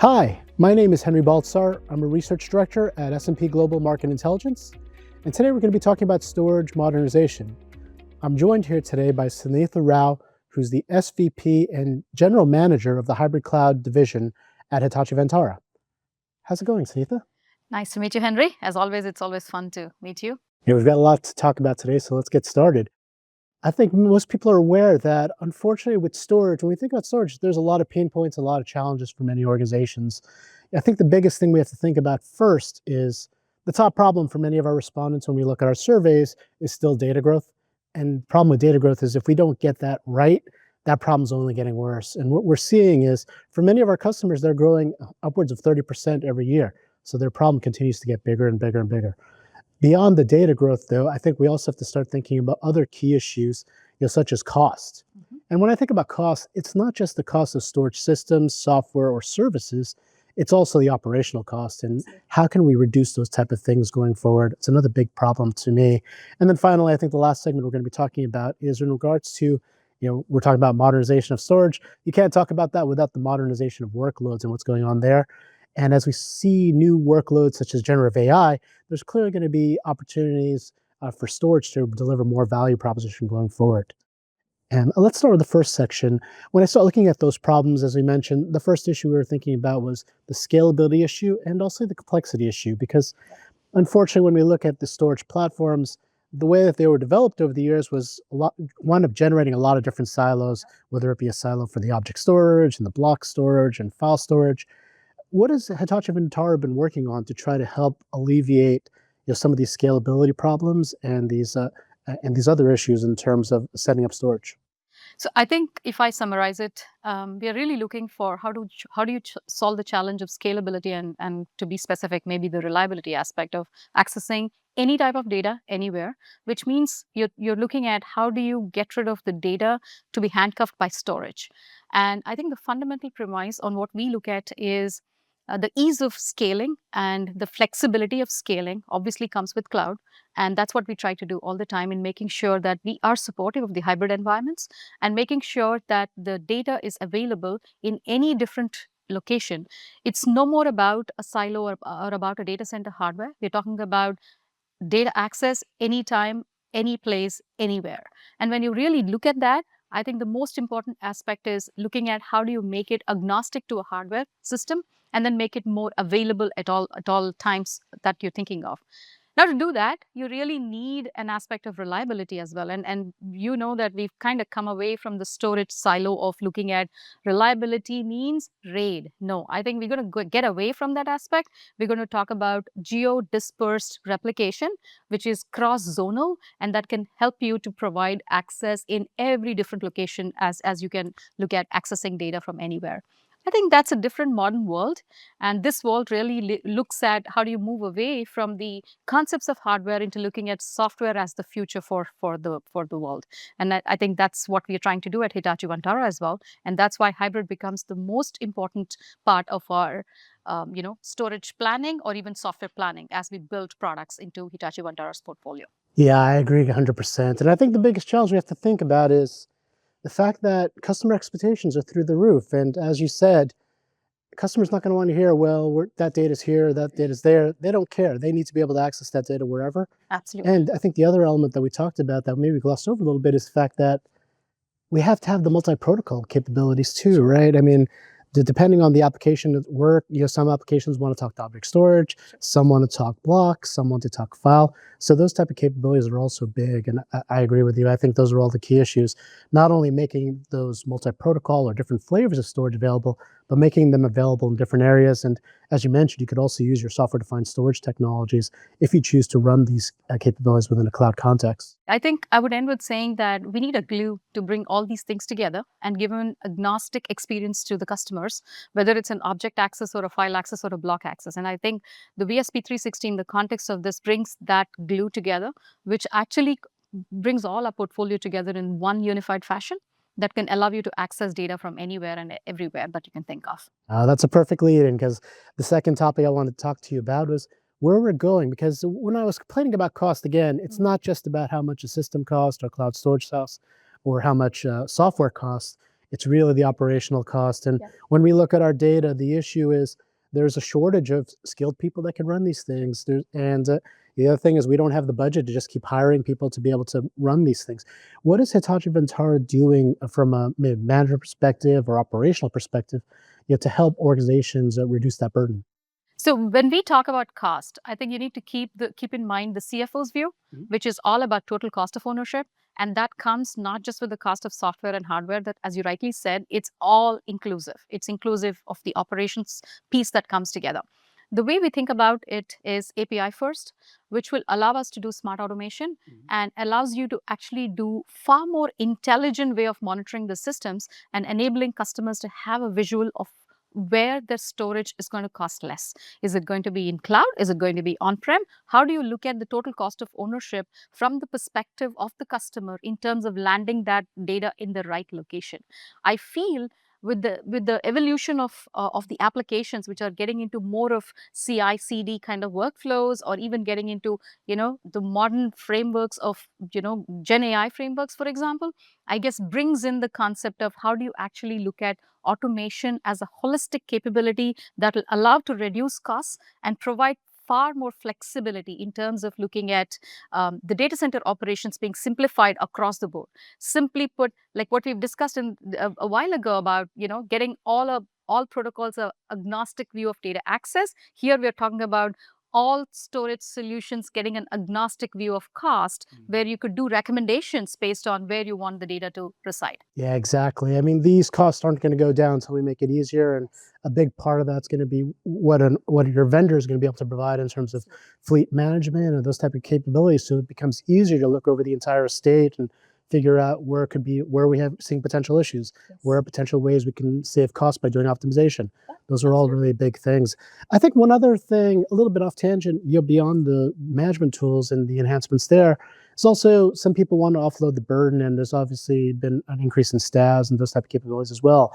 Hi, my name is Henry Baltzar. I'm a research director at S&P Global Market Intelligence, and today we're going to be talking about storage modernization. I'm joined here today by Sunitha Rao, who's the SVP and General Manager of the Hybrid Cloud Division at Hitachi Vantara. How's it going, Sunitha? Nice to meet you, Henry. As always, it's always fun to meet you. Yeah, we've got a lot to talk about today, so let's get started. I think most people are aware that, unfortunately, with storage, when we think about storage, there's a lot of pain points, a lot of challenges for many organizations. I think the biggest thing we have to think about first is the top problem for many of our respondents when we look at our surveys is still data growth. And the problem with data growth is if we don't get that right, that problem's only getting worse. And what we're seeing is for many of our customers, they're growing upwards of 30% every year. So their problem continues to get bigger and bigger and bigger. Beyond the data growth, though, I think we also have to start thinking about other key issues, such as cost. And when I think about cost, it's not just the cost of storage systems, software, or services. It's also the operational cost. And how can we reduce those type of things going forward? It's another big problem to me. And then finally, I think the last segment we're going to be talking about is in regards to, we're talking about modernization of storage. You can't talk about that without the modernization of workloads and what's going on there. And as we see new workloads such as generative AI, there's clearly going to be opportunities for storage to deliver more value proposition going forward. And let's start with the first section. When I start looking at those problems, as we mentioned, the first issue we were thinking about was the scalability issue and also the complexity issue, because unfortunately, when we look at the storage platforms, the way that they were developed over the years was wound up generating a lot of different silos, whether it be a silo for the object storage and the block storage and file storage. What has Hitachi Vantara been working on to try to help alleviate some of these scalability problems and these other issues in terms of setting up storage? So I think if I summarize it, we are really looking for how do you solve the challenge of scalability and to be specific, maybe the reliability aspect of accessing any type of data anywhere, which means you're looking at how do you get rid of the data to be handcuffed by storage. And I think the fundamental premise on what we look at is the ease of scaling and the flexibility of scaling obviously comes with cloud. And that's what we try to do all the time in making sure that we are supportive of the hybrid environments and making sure that the data is available in any different location. It's no more about a silo or about a data center hardware. We're talking about data access anytime, any place, anywhere. And when you really look at that, I think the most important aspect is looking at how do you make it agnostic to a hardware system and then make it more available at all times that you're thinking of. Now, to do that, you really need an aspect of reliability as well. And you know that we've kind of come away from the storage silo of looking at reliability means RAID. No, I think we're going to get away from that aspect. We're going to talk about geo-dispersed replication, which is cross-zonal, and that can help you to provide access in every different location as you can look at accessing data from anywhere. I think that's a different modern world. And this world really looks at how do you move away from the concepts of hardware into looking at software as the future for the world. And I think that's what we're trying to do at Hitachi Vantara as well. And that's why hybrid becomes the most important part of our storage planning or even software planning as we build products into Hitachi Vantara's portfolio. Yeah, I agree 100%. And I think the biggest challenge we have to think about is the fact that customer expectations are through the roof. And as you said, customer's not going to want to hear, well, that data's here, that data's there. They don't care. They need to be able to access that data wherever. Absolutely. And I think the other element that we talked about that maybe glossed over a little bit is the fact that we have to have the multi-protocol capabilities too, right? I mean, depending on the application at work, some applications want to talk to object storage, some want to talk blocks, some want to talk file. So those type of capabilities are also big, and I agree with you. I think those are all the key issues. Not only making those multi-protocol or different flavors of storage available, but making them available in different areas. And as you mentioned, you could also use your software-defined storage technologies if you choose to run these capabilities within a cloud context. I think I would end with saying that we need a glue to bring all these things together and give an agnostic experience to the customers, whether it's an object access or a file access or a block access. And I think the VSP 360 in the context of this brings that glue together, which actually brings all our portfolio together in one unified fashion that can allow you to access data from anywhere and everywhere that you can think of. That's a perfect lead-in, because the second topic I wanted to talk to you about was where we're going. Because when I was complaining about cost, again, it's not just about how much a system costs or cloud storage costs or how much software costs. It's really the operational cost. And Yeah. when we look at our data, the issue is there's a shortage of skilled people that can run these things. The other thing is we don't have the budget to just keep hiring people to be able to run these things. What is Hitachi Vantara doing from a maybe management perspective or operational perspective, to help organizations reduce that burden? So when we talk about cost, I think you need to keep in mind the CFO's view, Mhm. which is all about total cost of ownership. And that comes not just with the cost of software and hardware, that, as you rightly said, it's all inclusive. It's inclusive of the operations piece that comes together. The way we think about it is API first, which will allow us to do smart automation and allows you to actually do far more intelligent way of monitoring the systems and enabling customers to have a visual of where their storage is going to cost less. Is it going to be in cloud? Is it going to be on-prem? How do you look at the total cost of ownership from the perspective of the customer in terms of landing that data in the right location? I feel with the evolution of the applications which are getting into more of CI/CD kind of workflows, or even getting into the modern frameworks of Gen AI frameworks, for example, I guess brings in the concept of how do you actually look at automation as a holistic capability that will allow to reduce costs and provide far more flexibility in terms of looking at the data center operations being simplified across the board. Simply put, like what we've discussed a while ago about getting all protocols a agnostic view of data access. Here we are talking about all storage solutions getting an agnostic view of cost, where you could do recommendations based on where you want the data to reside. Yeah, exactly. I mean, these costs aren't going to go down until we make it easier, and a big part of that's going to be what your vendor is going to be able to provide in terms of fleet management and those type of capabilities. So it becomes easier to look over the entire estate and figure out where we have seeing potential issues, where are potential ways we can save costs by doing optimization. Those are all really big things. I think one other thing, a little bit off tangent, beyond the management tools and the enhancements there, it's also some people want to offload the burden, and there's obviously been an increase in STAs and those type of capabilities as well.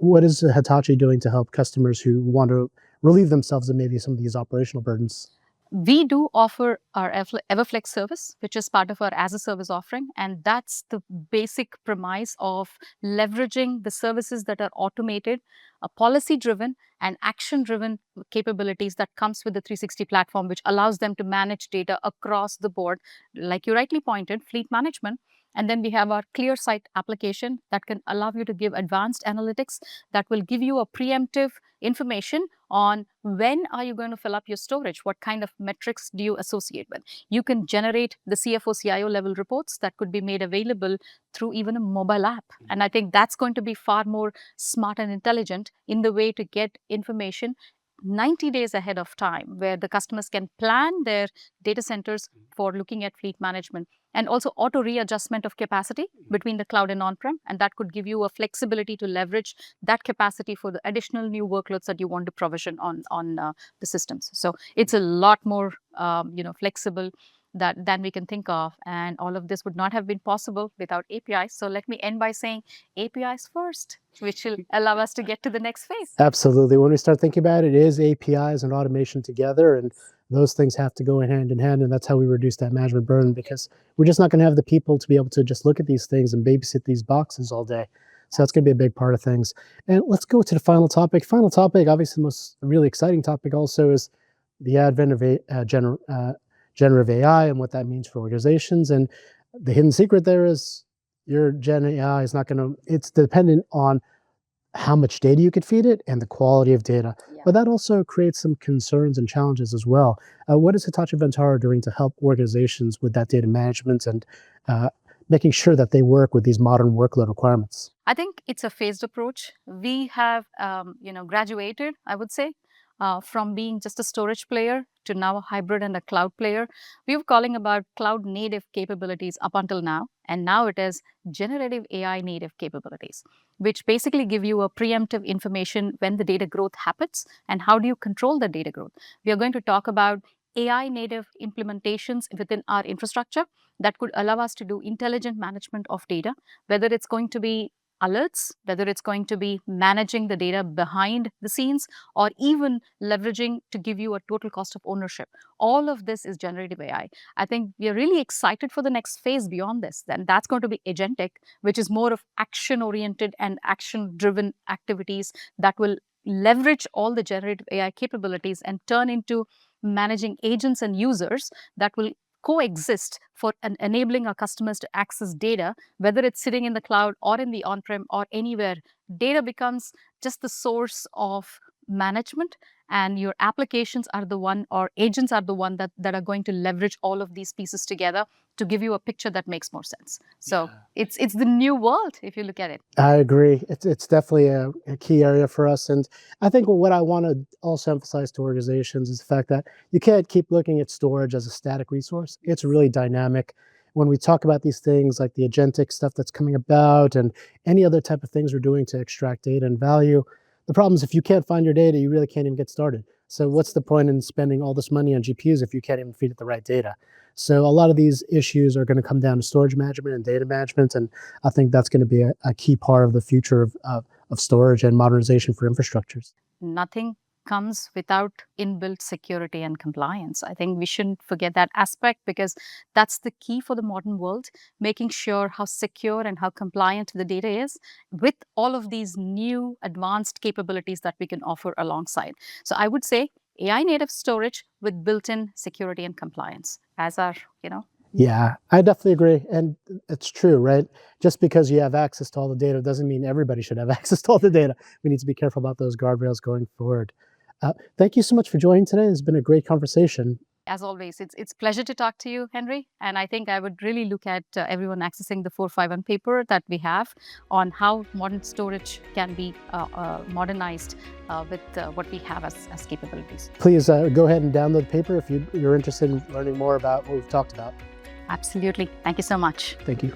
What is Hitachi doing to help customers who want to relieve themselves of maybe some of these operational burdens? We do offer our Everflex service, which is part of our as a service offering. And that's the basic premise of leveraging the services that are automated, policy driven, and action driven capabilities that comes with the 360 platform, which allows them to manage data across the board. Like you rightly pointed, fleet management. And then we have our ClearSight application that can allow you to give advanced analytics that will give you a preemptive information on when are you going to fill up your storage, what kind of metrics do you associate with. You can generate the CFO CIO level reports that could be made available through even a mobile app. And I think that's going to be far more smart and intelligent in the way to get information 90 days ahead of time, where the customers can plan their data centers for looking at fleet management, and also auto readjustment of capacity between the cloud and on-prem. And that could give you a flexibility to leverage that capacity for the additional new workloads that you want to provision on the systems. So it's a lot more flexible than we can think of, and all of this would not have been possible without APIs. So let me end by saying APIs first, which will allow us to get to the next phase. Absolutely. When we start thinking about it, it is APIs and automation together, and those things have to go hand in hand. And that's how we reduce that management burden, because we're just not going to have the people to be able to just look at these things and babysit these boxes all day. So that's going to be a big part of things. And let's go to the final topic. Final topic, obviously, the most really exciting topic also is the advent of generative AI and what that means for organizations. And the hidden secret there is your Gen AI is not going to, it's dependent on how much data you could feed it and the quality of data. Yeah. But that also creates some concerns and challenges as well. What is Hitachi Vantara doing to help organizations with that data management and making sure that they work with these modern workload requirements? I think it's a phased approach. We have, graduated, I would say, from being just a storage player to now a hybrid and a cloud player. We were calling about cloud native capabilities up until now, and now it is generative AI native capabilities, which basically give you a preemptive information when the data growth happens and how do you control the data growth. We are going to talk about AI native implementations within our infrastructure that could allow us to do intelligent management of data, whether it's going to be alerts, whether it's going to be managing the data behind the scenes, or even leveraging to give you a total cost of ownership. All of this is generative AI. I think we are really excited for the next phase beyond this. Then that's going to be agentic, which is more of action-oriented and action-driven activities that will leverage all the generative AI capabilities and turn into managing agents and users that will coexist for enabling our customers to access data, whether it's sitting in the cloud or in the on-prem or anywhere. Data becomes just the source of management, and your applications are the one, or agents are the one that are going to leverage all of these pieces together to give you a picture that makes more sense. So it's the new world if you look at it. I agree. It's definitely a key area for us. And I think what I want to also emphasize to organizations is the fact that you can't keep looking at storage as a static resource. It's really dynamic. When we talk about these things like the agentic stuff that's coming about and any other type of things we're doing to extract data and value, the problem is if you can't find your data, you really can't even get started. So what's the point in spending all this money on GPUs if you can't even feed it the right data? So a lot of these issues are going to come down to storage management and data management, and I think that's going to be a key part of the future of storage and modernization for infrastructures. Nothing comes without inbuilt security and compliance. I think we shouldn't forget that aspect, because that's the key for the modern world, making sure how secure and how compliant the data is with all of these new advanced capabilities that we can offer alongside. So I would say AI native storage with built-in security and compliance as our, Yeah, I definitely agree. And it's true, right? Just because you have access to all the data doesn't mean everybody should have access to all the data. We need to be careful about those guardrails going forward. Thank you so much for joining today. It's been a great conversation. as always, it's pleasure to talk to you, Henry. And I think I would really look at everyone accessing the 451 paper that we have on how modern storage can be modernized with what we have as capabilities. Please go ahead and download the paper if you're interested in learning more about what we've talked about. Absolutely. Thank you so much. Thank you.